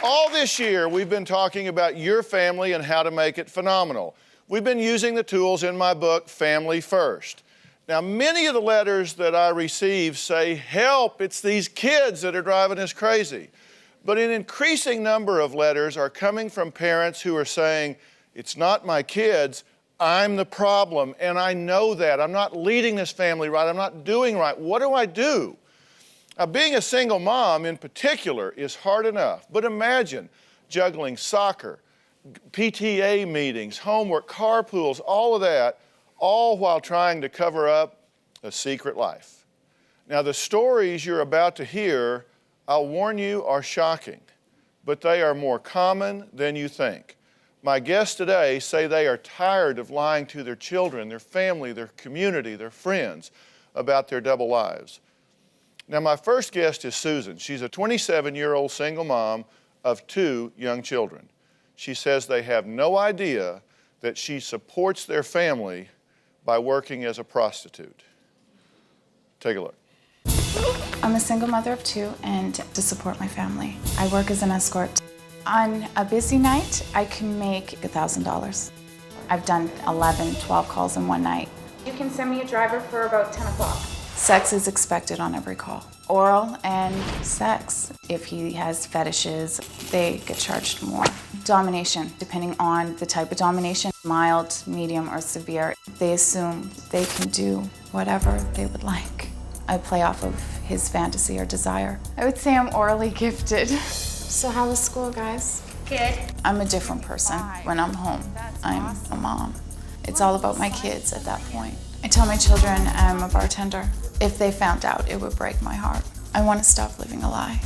All this year, we've been talking about your family and how to make it phenomenal. We've been using the tools in my book, Family First. Now, many of the letters that I receive say, help, it's these kids that are driving us crazy. But an increasing number of letters are coming from parents who are saying, it's not my kids, I'm the problem, and I know that. I'm not leading this family right, I'm not doing right. What do I do? Now, being a single mom in particular is hard enough, but imagine juggling soccer, PTA meetings, homework, carpools, all of that, all while trying to cover up a secret life. Now, the stories you're about to hear, I'll warn you, are shocking, but they are more common than you think. My guests today say they are tired of lying to their children, their family, their community, their friends about their double lives. Now, my first guest is Susan. She's a 27-year-old single mom of 2 young children. She says they have no idea that she supports their family by working as a prostitute. Take a look. I'm a single mother of 2 and to support my family, I work as an escort. On a busy night, I can make $1,000. I've done 11, 12 calls in one night. You can send me a driver for about 10 o'clock. Sex is expected on every call. Oral and sex. If he has fetishes, they get charged more. Domination, depending on the type of domination, mild, medium, or severe, they assume they can do whatever they would like. I play off of his fantasy or desire. I would say I'm orally gifted. So how was school, guys? Good. I'm a different person when I'm home. I'm a mom. It's all about my kids at that point. I tell my children I'm a bartender. If they found out, it would break my heart. I want to stop living a lie.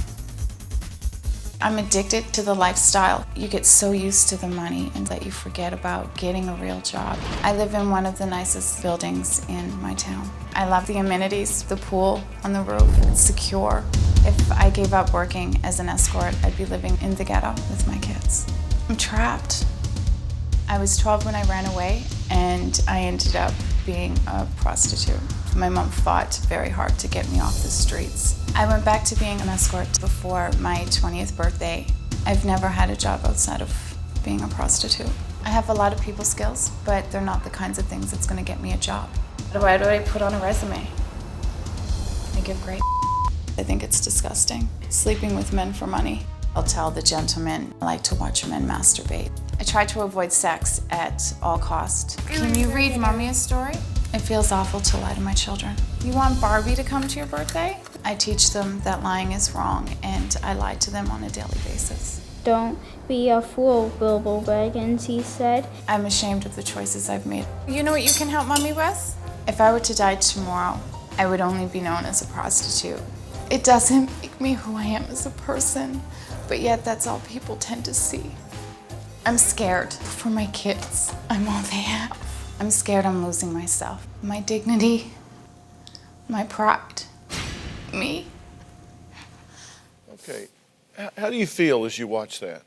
I'm addicted to the lifestyle. You get so used to the money and that you forget about getting a real job. I live in one of the nicest buildings in my town. I love the amenities, the pool on the roof, it's secure. If I gave up working as an escort, I'd be living in the ghetto with my kids. I'm trapped. I was 12 when I ran away, and I ended up being a prostitute. My mom fought very hard to get me off the streets. I went back to being an escort before my 20th birthday. I've never had a job outside of being a prostitute. I have a lot of people skills, but they're not the kinds of things that's gonna get me a job. What do I put on a resume? I give great. I think it's disgusting. Sleeping with men for money. I'll tell the gentlemen I like to watch men masturbate. I try to avoid sex at all costs. Can you read Mommy a story? It feels awful to lie to my children. You want Barbie to come to your birthday? I teach them that lying is wrong, and I lie to them on a daily basis. Don't be a fool, Bilbo Baggins, he said. I'm ashamed of the choices I've made. You know what you can help Mommy with? If I were to die tomorrow, I would only be known as a prostitute. It doesn't make me who I am as a person, but yet that's all people tend to see. I'm scared for my kids. I'm all they have. I'm scared I'm losing myself, my dignity, my pride, me. Okay, how do you feel as you watch that?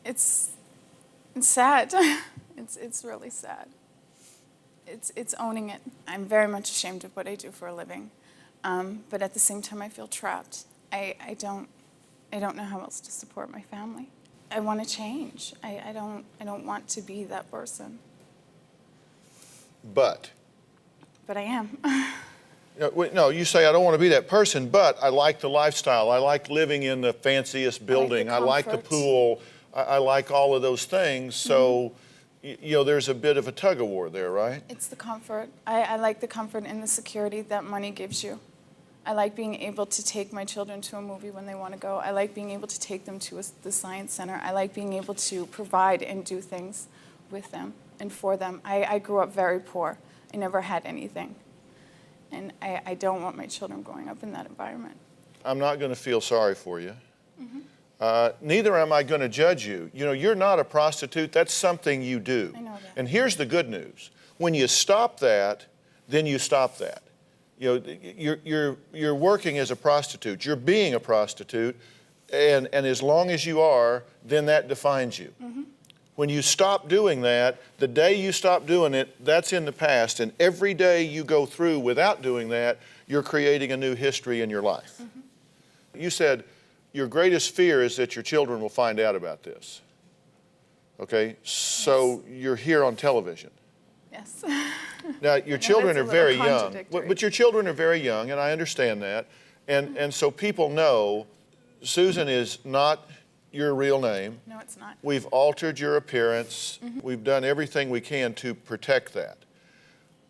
It's sad. It's really sad. It's owning it. I'm very much ashamed of what I do for a living, but at the same time, I feel trapped. I don't know how else to support my family. I want to change. I don't want to be that person. But I am. No, you say I don't want to be that person, but I like the lifestyle. I like living in the fanciest building. I like the pool. I like all of those things. So, you know, there's a bit of a tug of war there, right? It's the comfort. I like the comfort and the security that money gives you. I like being able to take my children to a movie when they want to go. I like being able to take them to the science center. I like being able to provide and do things with them and for them. I grew up very poor. I never had anything. And I don't want my children growing up in that environment. I'm not going to feel sorry for you. Neither am I going to judge you. You know, you're not a prostitute. That's something you do. I know that. And here's the good news. When you stop that, then you stop that. You know, you're working as a prostitute. You're being a prostitute. And as long as you are, then that defines you. When you stop doing that, the day you stop doing it, that's in the past. And every day you go through without doing that, you're creating a new history in your life. You said your greatest fear is that your children will find out about this. Okay, so you're here on television. Yes. Now, your children are that's a very little young, contradictory. but your children are very young, and I understand that. And so people know Susan is not your real name. No, it's not. We've altered your appearance. We've done everything we can to protect that.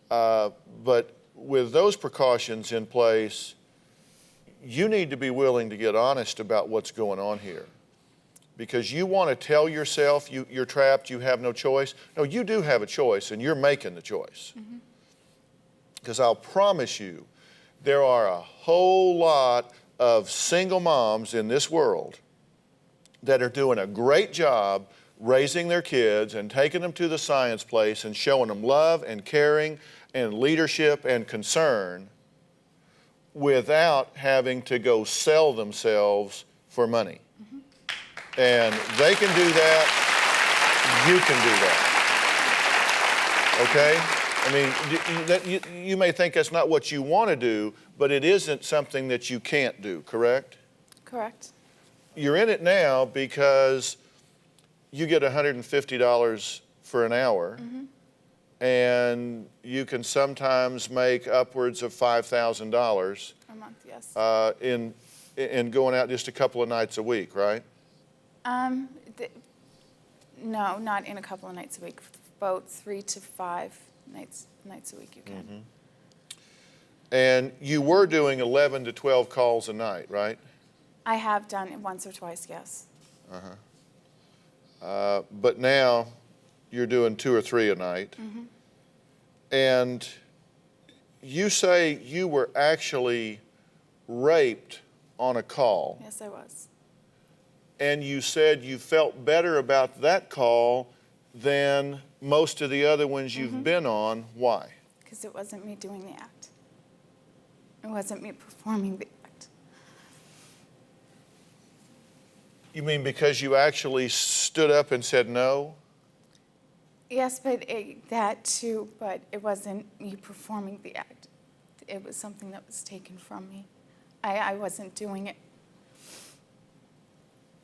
But with those precautions in place, you need to be willing to get honest about what's going on here. Because you want to tell yourself you're trapped, you have no choice. No, you do have a choice, and you're making the choice. Because I'll promise you, there are a whole lot of single moms in this world that are doing a great job raising their kids and taking them to the science place and showing them love and caring and leadership and concern without having to go sell themselves for money. And they can do that, you can do that. Okay? I mean, you may think that's not what you want to do, but it isn't something that you can't do, correct? Correct. You're in it now because you get $150 for an hour, and you can sometimes make upwards of $5,000 A month, yes. in going out just a couple of nights a week, right? No, not in a couple of nights a week. About 3 to 5 nights a week you can. And you were doing 11 to 12 calls a night, right? I have done it once or twice, yes. But now you're doing 2 or 3 a night. And you say you were actually raped on a call. Yes, I was. And you said you felt better about that call than most of the other ones you've been on. Why? Because it wasn't me doing the act. It wasn't me performing the act. You mean because you actually stood up and said no? Yes, but that too, but it wasn't me performing the act. It was something that was taken from me. I wasn't doing it.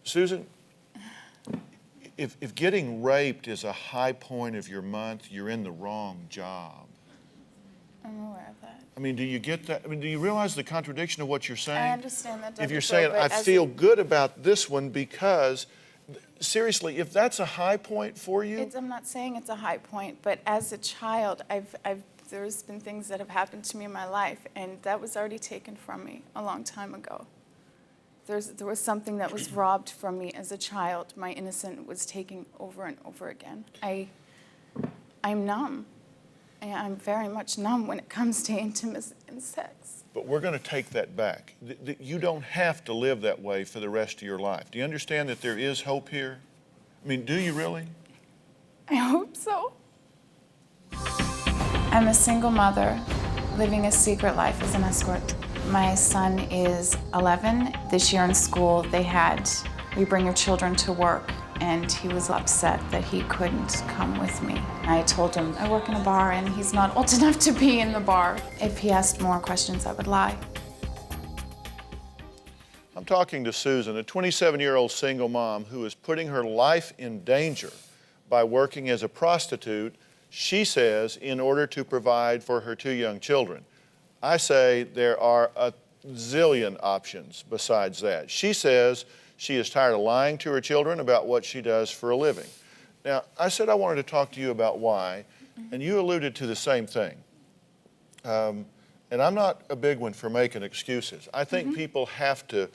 Susan, if getting raped is a high point of your month, you're in the wrong job. I'm aware of that. I mean, do you get that? I mean, do you realize the contradiction of what you're saying? I understand that. If you're DrPhil, saying, but I as feel good about this one because, seriously, if that's a high point for you, I'm not saying it's a high point, but as a child, there's been things that have happened to me in my life, and that was already taken from me a long time ago. There was something that was robbed from me as a child. My innocence was taken over and over again. I'm numb. I'm very much numb when it comes to intimacy and sex. but we're going to take that back. You don't have to live that way for the rest of your life. Do you understand that there is hope here? I mean, do you really? I hope so. I'm a single mother living a secret life as an escort. My son is 11. This year in school, they had, you bring your children to work, and he was upset that he couldn't come with me. I told him, I work in a bar and he's not old enough to be in the bar. If he asked more questions, I would lie. I'm talking to Susan, a 27-year-old single mom who is putting her life in danger by working as a prostitute, she says, in order to provide for her 2 young children. I say there are a zillion options besides that. She says she is tired of lying to her children about what she does for a living. Now, I said I wanted to talk to you about why, and you alluded to the same thing. And I'm not a big one for making excuses. I think people have to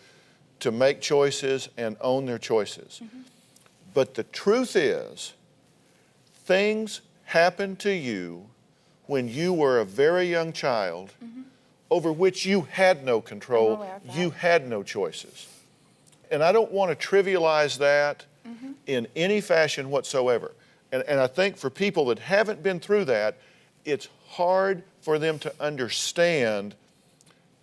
make choices and own their choices. But the truth is, things happened to you when you were a very young child over which you had no control, you had no choices. And I don't want to trivialize that in any fashion whatsoever. And I think for people that haven't been through that, it's hard for them to understand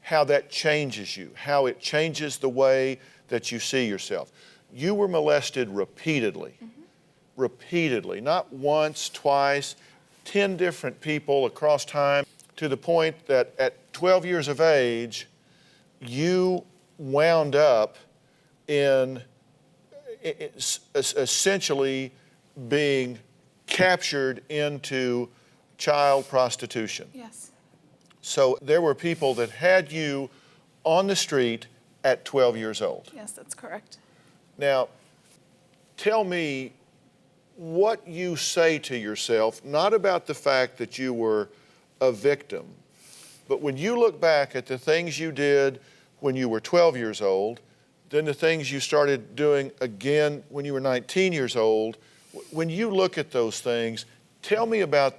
how that changes you, how it changes the way that you see yourself. You were molested repeatedly, repeatedly, not once, twice, 10 different people across time, to the point that at 12 years of age, you wound up in essentially being captured into child prostitution. Yes. So there were people that had you on the street at 12 years old. Yes, that's correct. Now, tell me what you say to yourself, not about the fact that you were a victim, but when you look back at the things you did when you were 12 years old, then the things you started doing again when you were 19 years old, when you look at those things, tell me about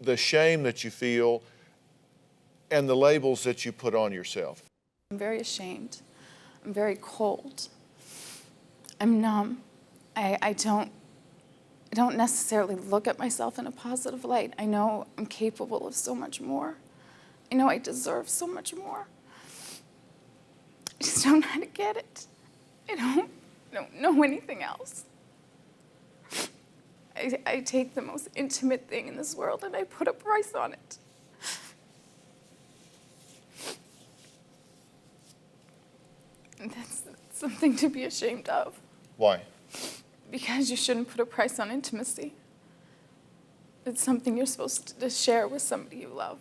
the shame that you feel and the labels that you put on yourself. I'm very ashamed. I'm very cold. I'm numb. I don't necessarily look at myself in a positive light. I know I'm capable of so much more. I know I deserve so much more. I just don't know how to get it. I don't know anything else. I take the most intimate thing in this world and I put a price on it. And that's something to be ashamed of. Why? Because you shouldn't put a price on intimacy. It's something you're supposed to share with somebody you love.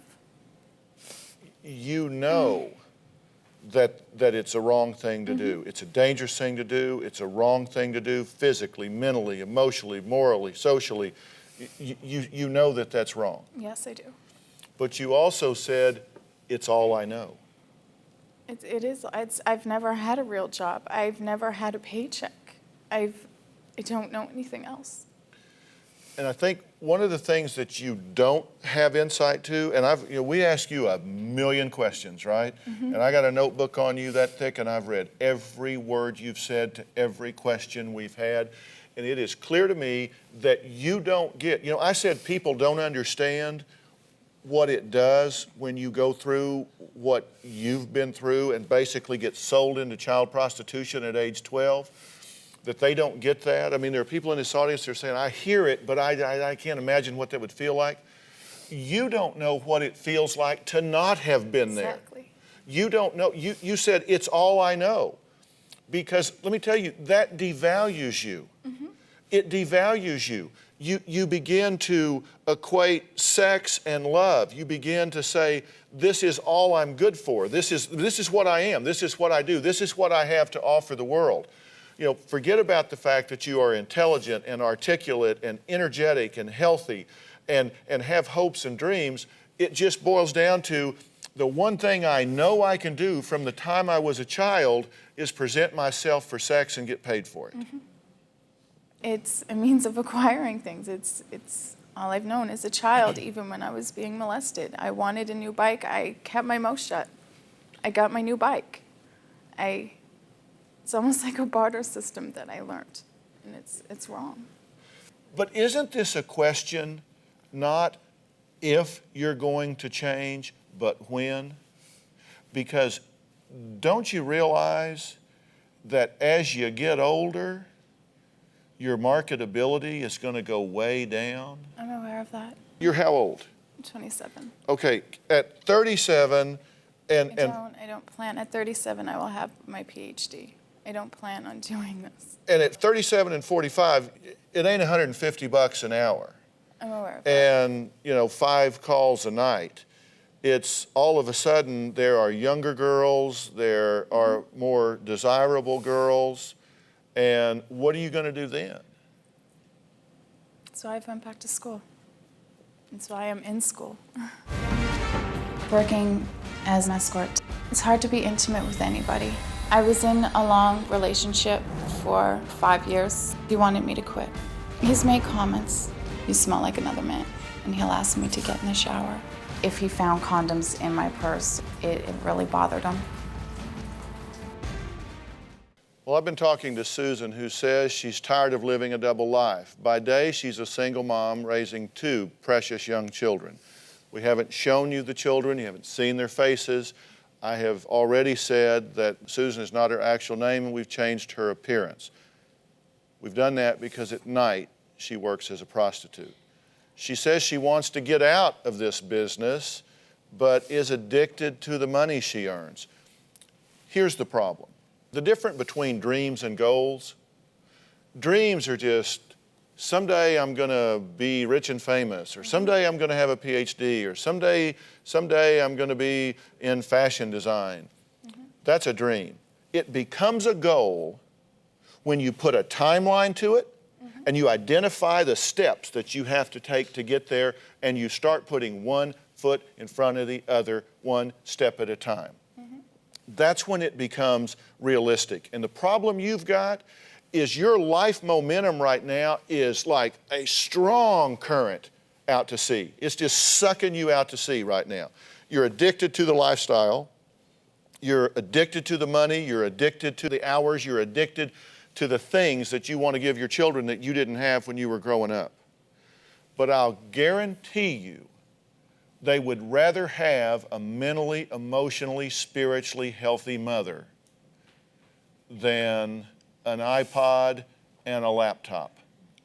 You know that it's a wrong thing to do. It's a dangerous thing to do. It's a wrong thing to do physically, mentally, emotionally, morally, socially. You know that that's wrong. Yes, I do. But you also said, it's all I know. It is. I've never had a real job. I've never had a paycheck. I don't know anything else. And I think one of the things that you don't have insight to, and we ask you a million questions, right? And I got a notebook on you that thick, and I've read every word you've said to every question we've had. And it is clear to me that you don't get, I said people don't understand what it does when you go through what you've been through and basically get sold into child prostitution at age 12. That they don't get that. I mean, there are people in this audience that are saying, I hear it, but I can't imagine what that would feel like. You don't know what it feels like to not have been there. Exactly. You don't know. You said, it's all I know. Because let me tell you, that devalues you. It devalues you. You begin to equate sex and love. You begin to say, this is all I'm good for. This is what I am. This is what I do. This is what I have to offer the world. Forget about the fact that you are intelligent and articulate and energetic and healthy and have hopes and dreams. It just boils down to the one thing I know I can do from the time I was a child is present myself for sex and get paid for it. It's a means of acquiring things. It's all I've known as a child, even when I was being molested. I wanted a new bike. I kept my mouth shut. I got my new bike. It's almost like a barter system that I learned, and it's wrong. But isn't this a question not if you're going to change, but when? Because don't you realize that as you get older, your marketability is going to go way down? I'm aware of that. You're how old? I'm 27. Okay, at 37, I don't plan. At 37, I will have my PhD. I don't plan on doing this. and at 37 and 45, it ain't $150 an hour. I'm aware of that. And 5 calls a night. It's all of a sudden there are younger girls, there are more desirable girls, and what are you going to do then? So I went back to school. And so I am in school. Working as an escort, it's hard to be intimate with anybody. I was in a long relationship for 5 years. He wanted me to quit. He's made comments. You smell like another man. And he'll ask me to get in the shower. If he found condoms in my purse, it really bothered him. Well, I've been talking to Susan, who says she's tired of living a double life. By day, she's a single mom raising 2 precious young children. We haven't shown you the children. You haven't seen their faces. I have already said that Susan is not her actual name, and we've changed her appearance. We've done that because at night she works as a prostitute. She says she wants to get out of this business, but is addicted to the money she earns. Here's the problem. The difference between dreams and goals, dreams are just, someday I'm going to be rich and famous, or someday I'm going to have a PhD, or someday I'm going to be in fashion design. That's a dream. It becomes a goal when you put a timeline to it, and you identify the steps that you have to take to get there, and you start putting one foot in front of the other, one step at a time. That's when it becomes realistic. And the problem you've got is your life momentum right now is like a strong current out to sea. It's just sucking you out to sea right now. You're addicted to the lifestyle. You're addicted to the money. You're addicted to the hours. You're addicted to the things that you want to give your children that you didn't have when you were growing up. But I'll guarantee you, they would rather have a mentally, emotionally, spiritually healthy mother than an iPod and a laptop.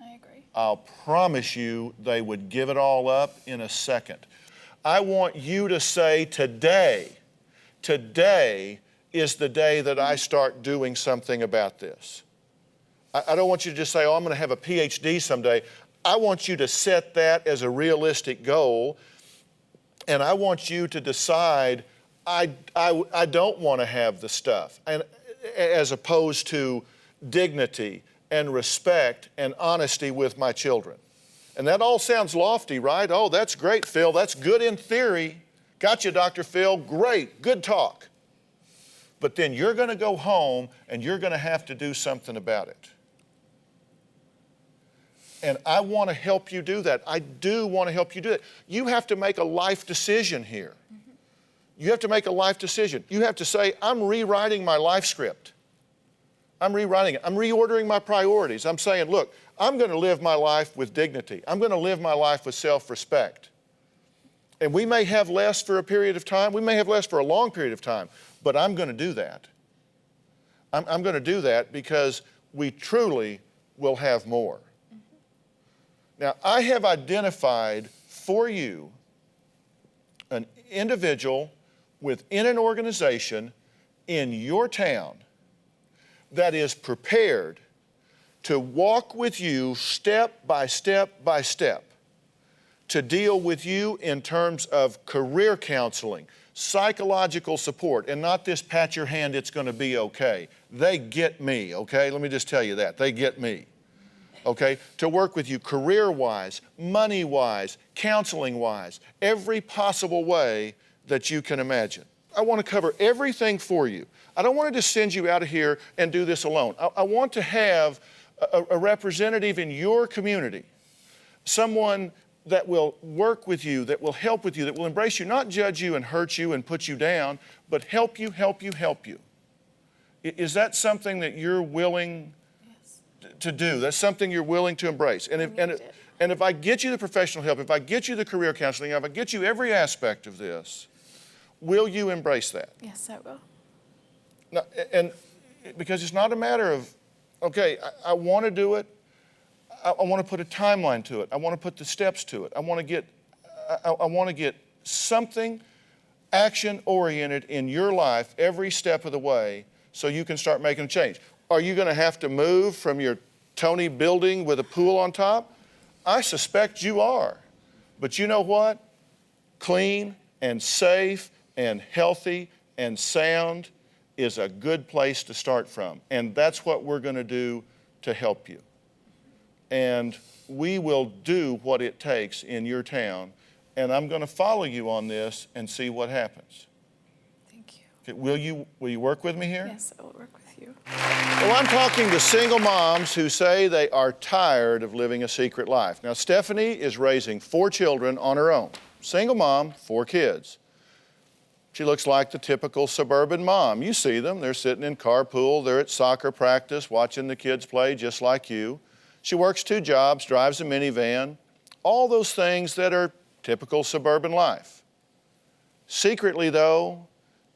I agree. I'll promise you they would give it all up in a second. I want you to say today is the day that I start doing something about this. I don't want you to just say, oh, I'm going to have a PhD someday. I want you to set that as a realistic goal, and I want you to decide, I don't want to have the stuff, and as opposed to dignity and respect and honesty with my children. And that all sounds lofty, right? Oh, that's great, Phil. That's good in theory. Gotcha, Dr. Phil. Great, good talk. But then you're going to go home and you're going to have to do something about it. And I want to help you do that. I do want to help you do that. You have to make a life decision here. You have to make a life decision. You have to say, I'm rewriting my life script. I'm rewriting it. I'm reordering my priorities. I'm saying, look, I'm going to live my life with dignity. I'm going to live my life with self-respect. And we may have less for a period of time. We may have less for a long period of time. But I'm going to do that. I'm going to do that because we truly will have more. Now, I have identified for you an individual within an organization in your town that is prepared to walk with you step by step by step, to deal with you in terms of career counseling, psychological support, and not this pat your hand, it's going to be okay. They get me, okay? Let me just tell you that. They get me, okay? To work with you career-wise, money-wise, counseling-wise, every possible way that you can imagine. I want to cover everything for you. I don't want to just send you out of here and do this alone. I want to have a representative in your community, someone that will work with you, that will help with you, that will embrace you, not judge you and hurt you and put you down, but help you, help you, help you. Is that something that you're willing to do? That's something you're willing to embrace? And if I get you the professional help, if I get you the career counseling, if I get you every aspect of this, will you embrace that? Yes, I will. Now, and because it's not a matter of, okay, I want to do it. I want to put a timeline to it. I want to put the steps to it. I want to get something action-oriented in your life every step of the way so you can start making a change. Are you going to have to move from your Tony building with a pool on top? I suspect you are. But you know what? Clean and safe and healthy and sound is a good place to start from. And that's what we're going to do to help you. And we will do what it takes in your town. And I'm going to follow you on this and see what happens. Thank you. Okay, will you work with me here? Yes, I will work with you. Well, I'm talking to single moms who say they are tired of living a secret life. Now, Stephanie is raising 4 children on her own. Single mom, 4 kids. She looks like the typical suburban mom. You see them. They're sitting in carpool. They're at soccer practice, watching the kids play just like you. She works 2 jobs, drives a minivan, all those things that are typical suburban life. Secretly, though,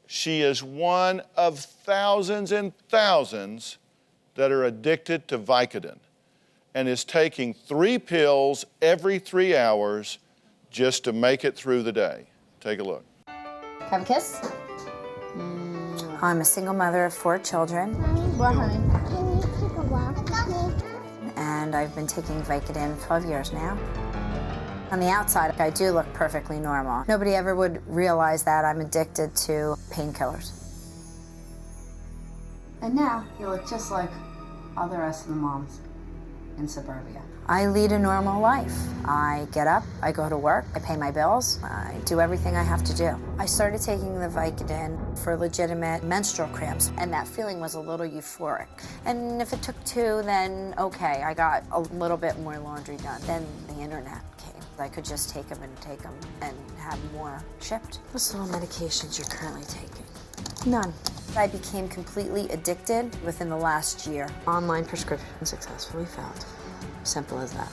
she is one of thousands and thousands that are addicted to Vicodin and is taking 3 pills every 3 hours just to make it through the day. Take a look. Have a kiss. I'm a single mother of 4 children. And I've been taking Vicodin 12 years now. On the outside, I do look perfectly normal. Nobody ever would realize that I'm addicted to painkillers. And now you look just like all the rest of the moms in suburbia. I lead a normal life. I get up, I go to work, I pay my bills, I do everything I have to do. I started taking the Vicodin for legitimate menstrual cramps, and that feeling was a little euphoric. And if it took 2, then okay, I got a little bit more laundry done. Then the internet came. I could just take them and have more shipped. What's the medications you're currently taking? None. I became completely addicted within the last year. Online prescription successfully found. Simple as that.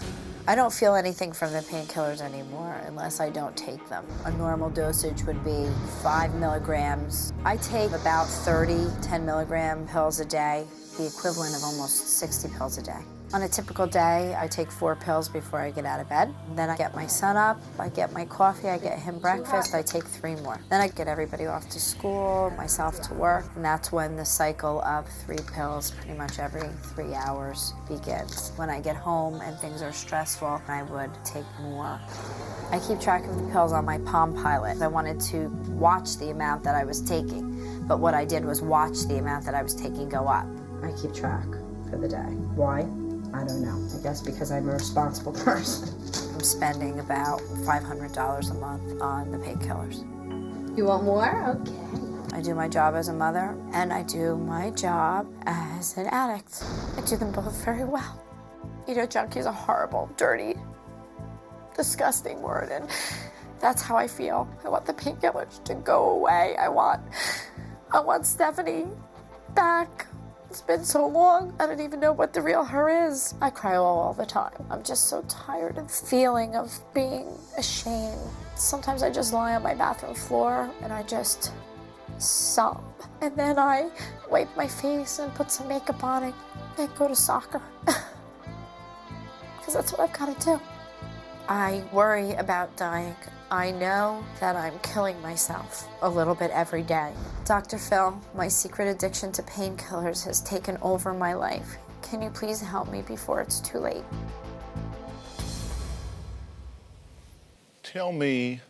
I don't feel anything from the painkillers anymore unless I don't take them. A normal dosage would be 5 milligrams. I take about 30 10-milligram pills a day, the equivalent of almost 60 pills a day. On a typical day, I take 4 pills before I get out of bed. Then I get my son up, I get my coffee, I get him breakfast, I take 3 more. Then I get everybody off to school, myself to work, and that's when the cycle of 3 pills pretty much every 3 hours begins. When I get home and things are stressful, I would take more. I keep track of the pills on my Palm Pilot. I wanted to watch the amount that I was taking, but what I did was watch the amount that I was taking go up. I keep track for the day. Why? I don't know. I guess because I'm a responsible person. I'm spending about $500 a month on the painkillers. You want more? Okay. I do my job as a mother, and I do my job as an addict. I do them both very well. You know, junkie is a horrible, dirty, disgusting word, and that's how I feel. I want the painkillers to go away. I want Stephanie back. It's been so long, I don't even know what the real her is. I cry all the time. I'm just so tired of the feeling of being ashamed. Sometimes I just lie on my bathroom floor and I just sob. And then I wipe my face and put some makeup on and go to soccer. Because that's what I've got to do. I worry about dying. I know that I'm killing myself a little bit every day. DrPhil, my secret addiction to painkillers has taken over my life. Can you please help me before it's too late? Tell me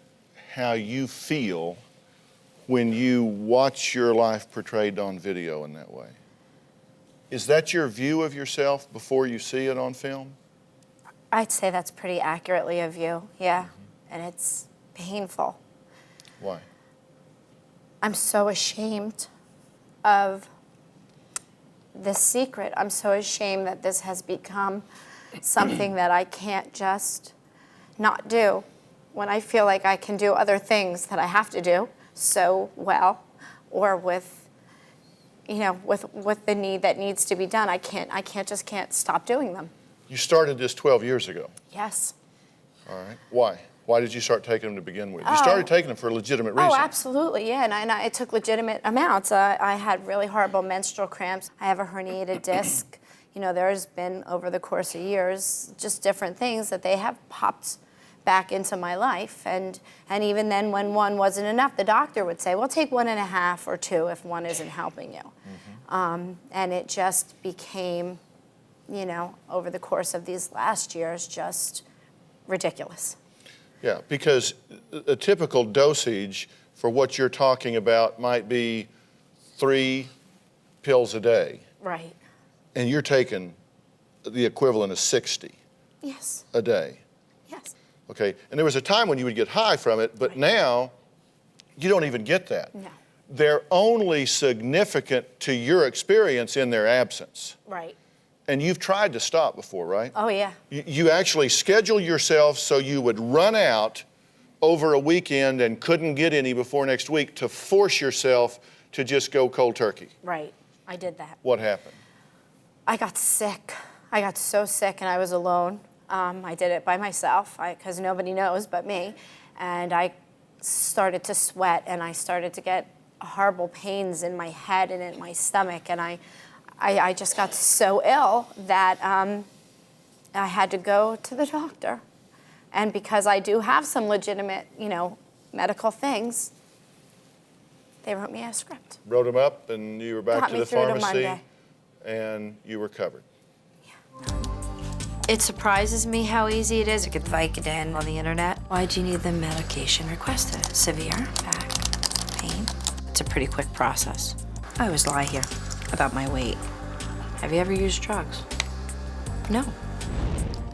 how you feel when you watch your life portrayed on video in that way. Is that your view of yourself before you see it on film? I'd say that's pretty accurately a view, yeah. And it's painful. Why? I'm so ashamed of this secret. I'm so ashamed that this has become something that I can't just not do when I feel like I can do other things that I have to do so well, or with, you know, with the need that needs to be done. I can't stop doing them. You started this 12 years ago. Yes. All right. Why? Why did you start taking them to begin with? You started taking them for a legitimate reason. Oh, absolutely, yeah, and I took legitimate amounts. I had really horrible menstrual cramps. I have a herniated disc. You know, there's been, over the course of years, just different things that they have popped back into my life. And even then, when one wasn't enough, the doctor would say, well, take 1.5 or 2 if one isn't helping you. Mm-hmm. And it just became, you know, over the course of these last years, just ridiculous. Yeah, because a typical dosage for what you're talking about might be 3 pills a day. Right. And you're taking the equivalent of 60 Yes. a day. Yes. Okay, and there was a time when you would get high from it, but now you don't even get that. No. They're only significant to your experience in their absence. Right. And you've tried to stop before, right? Oh, yeah. You actually schedule yourself so you would run out over a weekend and couldn't get any before next week to force yourself to just go cold turkey. Right. I did that. What happened? I got sick. I got so sick and I was alone. I did it by myself because nobody knows but me. And I started to sweat and I started to get horrible pains in my head and in my stomach. And I just got so ill that I had to go to the doctor. And because I do have some legitimate, you know, medical things, They wrote me a script. Wrote them up, and you were back Got to me the through to pharmacy, Monday. and you were covered. It surprises me how easy it is to get Vicodin on the internet. Why do you need the medication requested? Severe back pain? It's a pretty quick process. I always lie here about my weight. Have you ever used drugs? No.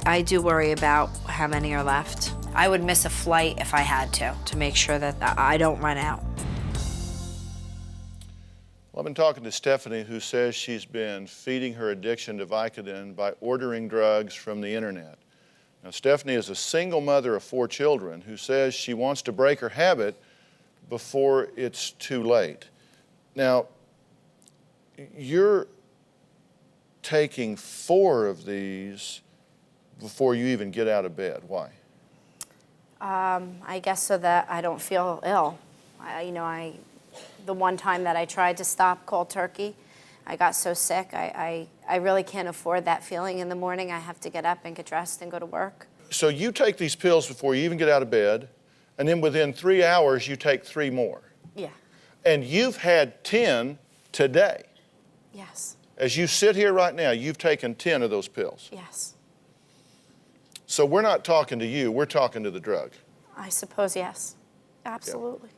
I do worry about how many are left. I would miss a flight if I had to make sure that I don't run out. Well, I've been talking to Stephanie, who says she's been feeding her addiction to Vicodin by ordering drugs from the internet. Now, Stephanie is a single mother of 4 children who says she wants to break her habit before it's too late. Now, you're taking 4 of these before you even get out of bed. Why? I guess so that I don't feel ill. The one time that I tried to stop cold turkey, I got so sick. I really can't afford that feeling in the morning. I have to get up and get dressed and go to work. So you take these pills before you even get out of bed, and then within 3 hours you take 3 more. Yeah. And you've had 10 today. Yes. As you sit here right now, you've taken 10 of those pills. Yes. So we're not talking to you, we're talking to the drug. I suppose yes. Absolutely.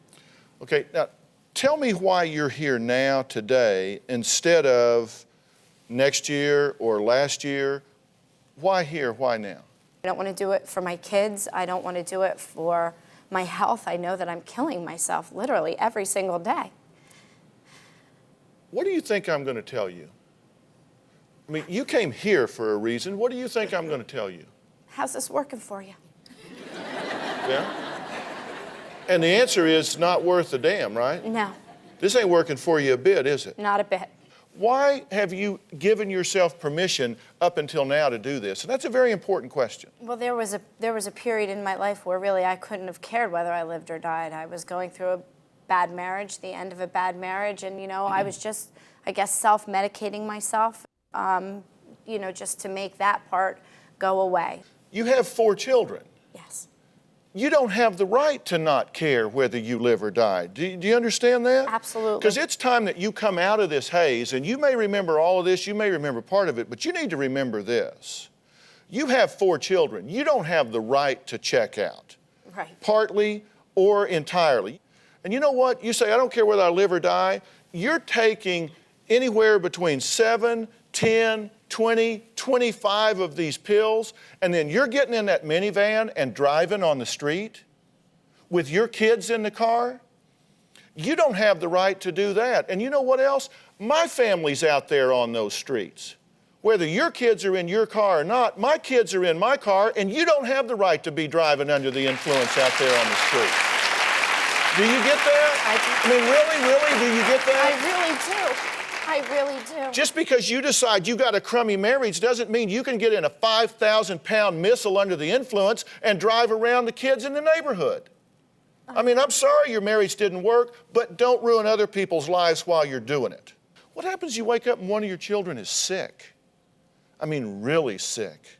Okay, now tell me why you're here now today instead of next year or last year. Why here, why now? I don't want to do it for my kids. I don't want to do it for my health. I know that I'm killing myself literally every single day. What do you think I'm going to tell you? I mean, you came here for a reason. What do you think I'm going to tell you? How's this working for you? Yeah? And the answer is not worth a damn, right? No, This ain't working for you a bit, is it? not a bit. Why have you given yourself permission up until now to do this? And that's a very important question. Well, there was a period in my life where really I couldn't have cared whether I lived or died. I was going through a bad marriage, the end of a bad marriage, and I was just, I guess, self-medicating myself, just to make that part go away. You have 4 children. Yes. You don't have the right to not care whether you live or die. Do you understand that? Absolutely. Because it's time that you come out of this haze, and you may remember all of this, you may remember part of it, but you need to remember this. You have 4 children. You don't have the right to check out. Right. Partly or entirely. And you know what? You say, I don't care whether I live or die. You're taking anywhere between 7, 10, 20, 25 of these pills, and then you're getting in that minivan and driving on the street with your kids in the car. You don't have the right to do that. And you know what else? My family's out there on those streets. Whether your kids are in your car or not, my kids are in my car, and you don't have the right to be driving under the influence out there on the street. Do you get that? I do. I mean, really, do you get that? I really do. I really do. Just because you decide you got a crummy marriage doesn't mean you can get in a 5,000-pound missile under the influence and drive around the kids in the neighborhood. I mean, I'm sorry your marriage didn't work, but don't ruin other people's lives while you're doing it. What happens you wake up and one of your children is sick? I mean, really sick.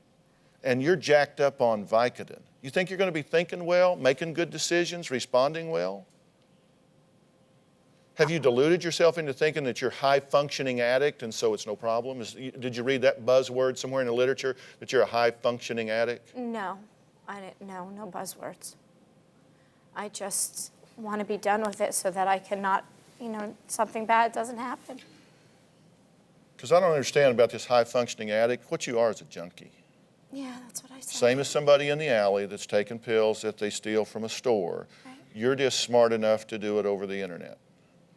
And you're jacked up on Vicodin. You think you're going to be thinking well, making good decisions, responding well? Have you deluded yourself into thinking that you're a high-functioning addict and so it's no problem? Did you read that buzzword somewhere in the literature, that you're a high-functioning addict? No, I didn't. No buzzwords. I just want to be done with it so that I cannot, something bad doesn't happen. Because I don't understand about this high-functioning addict. What you are is a junkie. Yeah, that's what I said. Same as somebody in the alley that's taking pills that they steal from a store. Right. You're just smart enough to do it over the internet.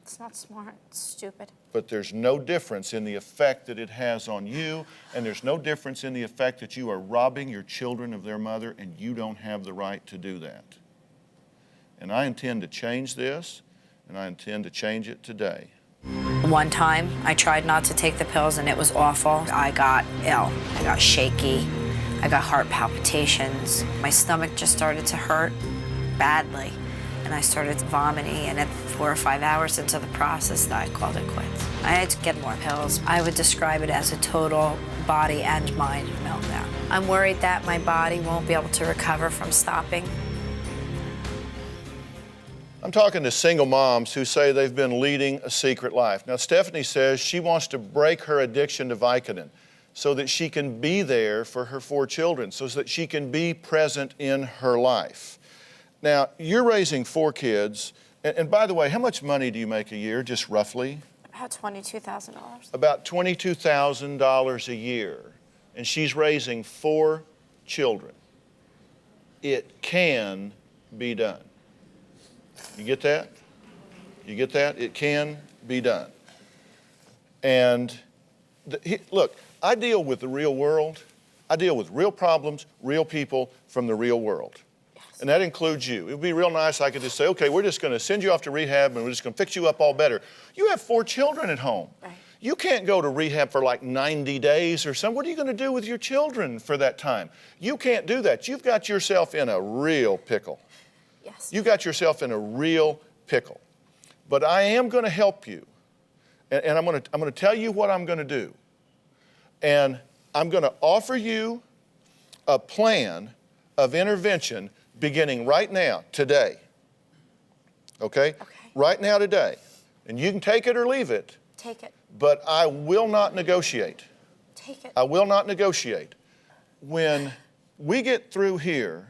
It's not smart. It's stupid. But there's no difference in the effect that it has on you, and there's no difference in the effect that you are robbing your children of their mother, and you don't have the right to do that. And I intend to change this, and I intend to change it today. One time, I tried not to take the pills, and it was awful. I got ill. I got shaky. I got heart palpitations. My stomach just started to hurt badly, and I started vomiting, and at 4 or 5 hours into the process, I called it quits. I had to get more pills. I would describe it as a total body and mind meltdown. I'm worried that my body won't be able to recover from stopping. I'm talking to single moms who say they've been leading a secret life. Now, Stephanie says she wants to break her addiction to Vicodin so that she can be there for her 4 children, so that she can be present in her life. Now, you're raising 4 kids, and by the way, how much money do you make a year, just roughly? About $22,000. About $22,000 a year, and she's raising 4 children. It can be done. You get that? You get that? It can be done. And look, I deal with the real world. I deal with real problems, real people from the real world. Yes. And that includes you. It would be real nice I could just say, okay, we're just going to send you off to rehab and we're just going to fix you up all better. You have 4 children at home. Right. You can't go to rehab for like 90 days or something. What are you going to do with your children for that time? You can't do that. You've got yourself in a real pickle. Yes. You got yourself in a real pickle. But I am going to help you. And I'm going to tell you what I'm going to do. And I'm going to offer you a plan of intervention beginning right now, today. Okay? Right now, today. And you can take it or leave it. Take it. But I will not negotiate. Take it. I will not negotiate. When we get through here,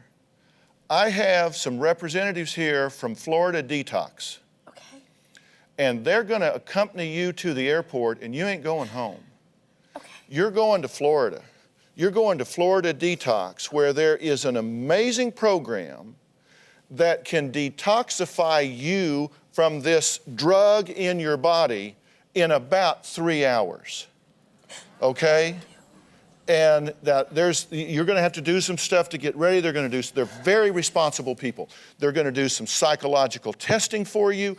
I have some representatives here from Florida Detox. Okay. And they're going to accompany you to the airport, and you ain't going home. Okay. You're going to Florida. You're going to Florida Detox, where there is an amazing program that can detoxify you from this drug in your body in about 3 hours. Okay? And that you're going to have to do some stuff to get ready. They're very responsible people. They're going to do some psychological testing for you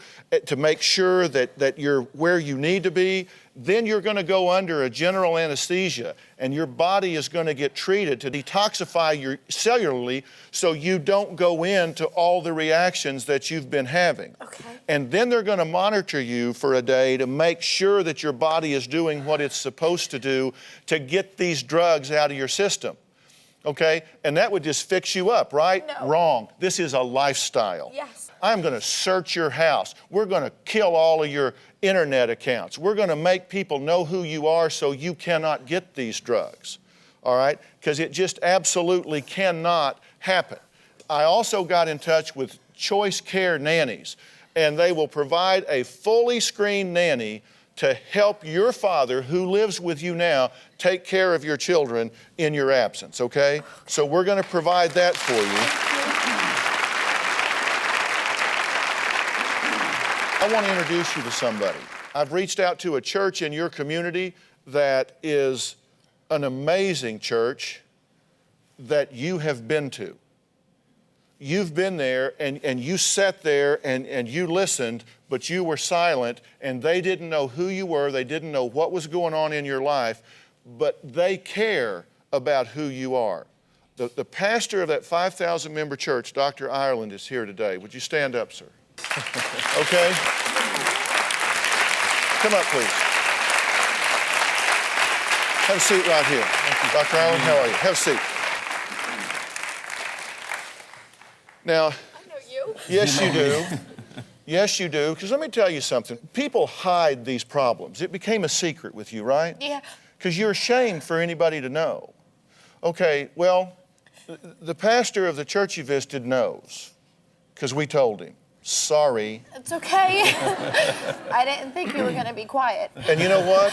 to make sure that you're where you need to be. Then you're going to go under a general anesthesia, and your body is going to get treated to detoxify you cellularly so you don't go into all the reactions that you've been having. Okay. And then they're going to monitor you for a day to make sure that your body is doing what it's supposed to do to get these drugs out of your system. Okay? And that would just fix you up, right? No. Wrong. This is a lifestyle. Yes. I'm going to search your house. We're going to kill all of your internet accounts. We're going to make people know who you are so you cannot get these drugs. All right? Because it just absolutely cannot happen. I also got in touch with Choice Care Nannies, and they will provide a fully screened nanny to help your father, who lives with you now, take care of your children in your absence, okay? So we're going to provide that for you. I want to introduce you to somebody. I've reached out to a church in your community that is an amazing church that you have been to. You've been there and you sat there and you listened, but you were silent, and they didn't know who you were. They didn't know what was going on in your life, but they care about who you are. The pastor of that 5,000 member church, Dr. Ireland, is here today. Would you stand up, sir? Okay? Come up, please. Have a seat right here. Dr. Ireland, how are you? Have a seat. Now, I know you. yes, you do. Yes, you do. Because let me tell you something. People hide these problems. It became a secret with you, right? Yeah. Because you're ashamed for anybody to know. Okay, well, the pastor of the church you visited knows, because we told him. Sorry. It's okay. I didn't think you were going to be quiet. And you know what?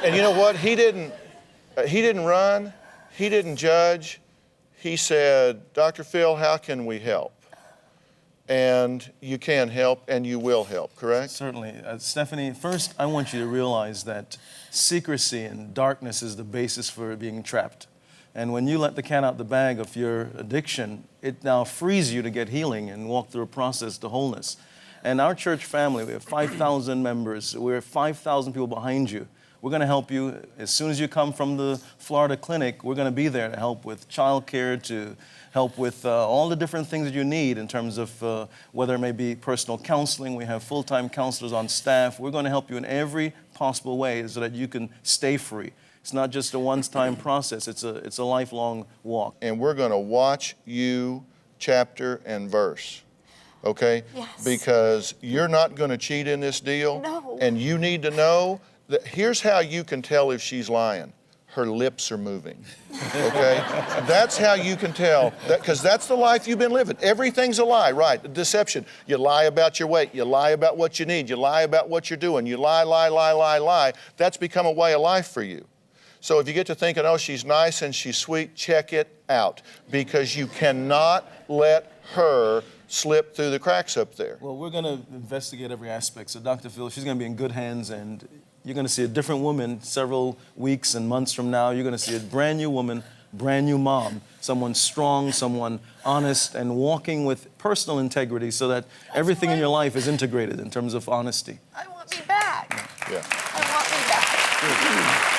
And you know what? He didn't run. He didn't judge. He said, Dr. Phil, how can we help? And you can help, and you will help, correct? Certainly. Stephanie, first, I want you to realize that secrecy and darkness is the basis for being trapped. And when you let the cat out the bag of your addiction, it now frees you to get healing and walk through a process to wholeness. And our church family, we have 5,000 members. We're 5,000 people behind you. We're going to help you. As soon as you come from the Florida clinic, we're going to be there to help with childcare, to help with all the different things that you need in terms of whether it may be personal counseling. We have full-time counselors on staff. We're going to help you in every possible way so that you can stay free. It's not just a one-time process. It's a lifelong walk. And we're going to watch you chapter and verse. okay? Yes. Because you're not going to cheat in this deal. No. And you need to know that here's how you can tell if she's lying. Her lips are moving, okay? That's how you can tell, because that's the life you've been living. Everything's a lie, right? Deception. You lie about your weight. You lie about what you need. You lie about what you're doing. You lie. That's become a way of life for you. So if you get to thinking, oh, she's nice and she's sweet, check it out, because you cannot let her slip through the cracks up there. Well, we're going to investigate every aspect. So Dr. Phil, she's going to be in good hands, and you're going to see a different woman several weeks and months from now. You're going to see a brand new woman, brand new mom, someone strong, someone honest, and walking with personal integrity so that everything in your life is integrated in terms of honesty. I want me back. Yeah. I want me back.